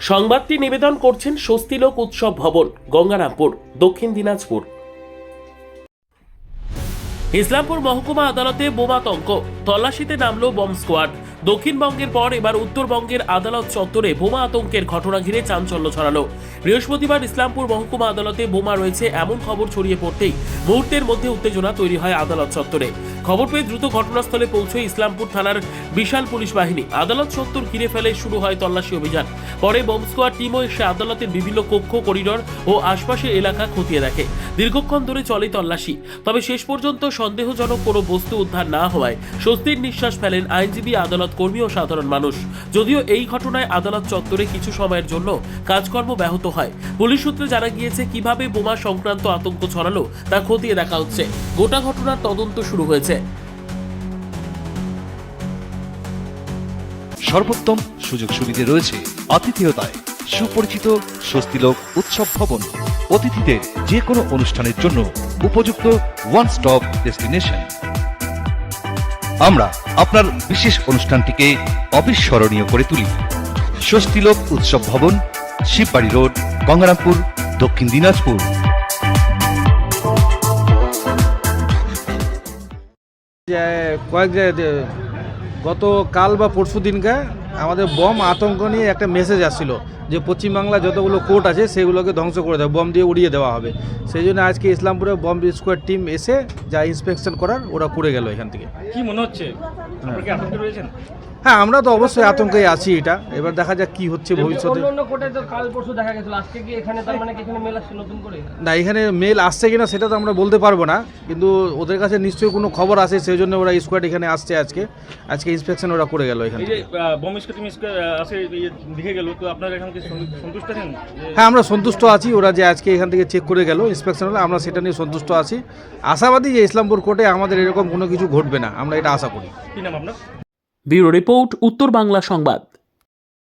সংবাদটি নিবেদন করছেন স্বস্তিলোক উৎসব ভবন, গঙ্গারামপুর, দক্ষিণ দিনাজপুর। ইসলামপুর মহকুমা আদালতে বোমাতঙ্ক, তল্লাশিতে নামলো বম স্কোয়াড। দক্ষিণবঙ্গের পর এবার উত্তরবঙ্গের আদালত চত্বরে বোমা আতঙ্কের ঘটনা ঘিরে চাঞ্চল্য ছড়ালো। বৃহস্পতিবার ইসলামপুর মহকুমা আদালতে বোমা রয়েছে এমন খবর ছড়িয়ে পড়তেই মুহূর্তের মধ্যে উত্তেজনা তৈরি হয় আদালত চত্বরে। খবর পেয়ে দ্রুত ঘটনাস্থলে পৌঁছয় ইসলামপুর থানার বিশাল পুলিশ বাহিনী। আদালত চত্বর ঘিরে ফেলে শুরু হয় তল্লাশি অভিযান। পরে বম স্কোয়াড টিমও এসে আদালতের বিভিন্ন কক্ষ, করিডর ও আশপাশের এলাকা খতিয়ে দেখে। দীর্ঘক্ষণ ধরে চলে তল্লাশি, তবে শেষ পর্যন্ত সন্দেহজনক কোনো বস্তু উদ্ধার না হওয়ায় স্বস্তির নিঃশ্বাস ফেলেন আইনজীবী, আদালত কর্মী ও সাধারণ মানুষ। যদিও এই ঘটনায় আদালত চত্বরে কিছু সময়ের জন্য কাজকর্ম ব্যাহত হয়। পুলিশ সূত্রে জানা গিয়েছে কিভাবে বোমা সংক্রান্ত আতঙ্ক ছড়ালো তা খতিয়ে দেখা হচ্ছে। গোটা ঘটনার তদন্ত শুরু হয়েছে। সর্বোত্তম সুযোগ সুবিধে রয়েছে আতিথেয়তায়। সুপরিচিত স্বস্তিলোক উৎসব ভবন অতিথিদের যে কোনো অনুষ্ঠানের জন্য উপযুক্ত ওয়ান স্টপ ডেস্টিনেশন। আমরা আপনার বিশেষ অনুষ্ঠানটিকে অবিস্মরণীয় করে তুলি। স্বস্তিলোক উৎসব ভবন, শিববাড়ি রোড, গঙ্গারামপুর, দক্ষিণ দিনাজপুর। কয়েক গত কাল বা পরশু দিনকে আমাদের বম আতঙ্ক নিয়ে একটা মেসেজ আসছিল যে পশ্চিমবাংলা যতগুলো কোর্ট আছে সেগুলোকে ধ্বংস করে দেওয়া, বম দিয়ে উড়িয়ে দেওয়া হবে। সেই জন্য আজকে ইসলামপুরে বম স্কোয়াড টিম এসে যা ইন্সপেকশন করার ওরা করে গেল এখান থেকে। কি মনে হচ্ছে, আপনারা কি আতঙ্কে রয়েছেন? হ্যাঁ, আমরা তো অবশ্যই আতঙ্কে আছি। এটা এবার দেখা যাক কি হচ্ছে ভবিষ্যতে। অন্য কোর্টে তো কাল পরশু দেখা গেছিল, আজকে কি এখানে তার মানে কি এখানে মেল আসছে নতুন করে? না, এখানে মেল আসছে কিনা সেটা তো আমরা বলতে পারবো না, কিন্তু ওদের কাছে নিশ্চয়ই কোনো খবর আসে, সেই জন্য ওরা স্কোয়াড এখানে আসছে। আজকে ইন্সপেকশন ওরা করে গেল এখানে। এই যে বম স্কোয়াড টিম আসে দেখে গেল, তো আপনারা এখান থেকে সন্তুষ্ট আছেন? হ্যাঁ, আমরা সন্তুষ্ট আছি। ওরা যে আজকে এখান থেকে চেক করে গেল ইন্সপেকশন হলো, আমরা সেটা নিয়ে সন্তুষ্ট আছি। আশাবাদী যে ইসলামপুর কোর্টে আমাদের এরকম কোনো কিছু ঘটবে না, আমরা এটা আশা করি। কি নাম আপনার? ব্যুরো রিপোর্ট, উত্তর বাংলা সংবাদ।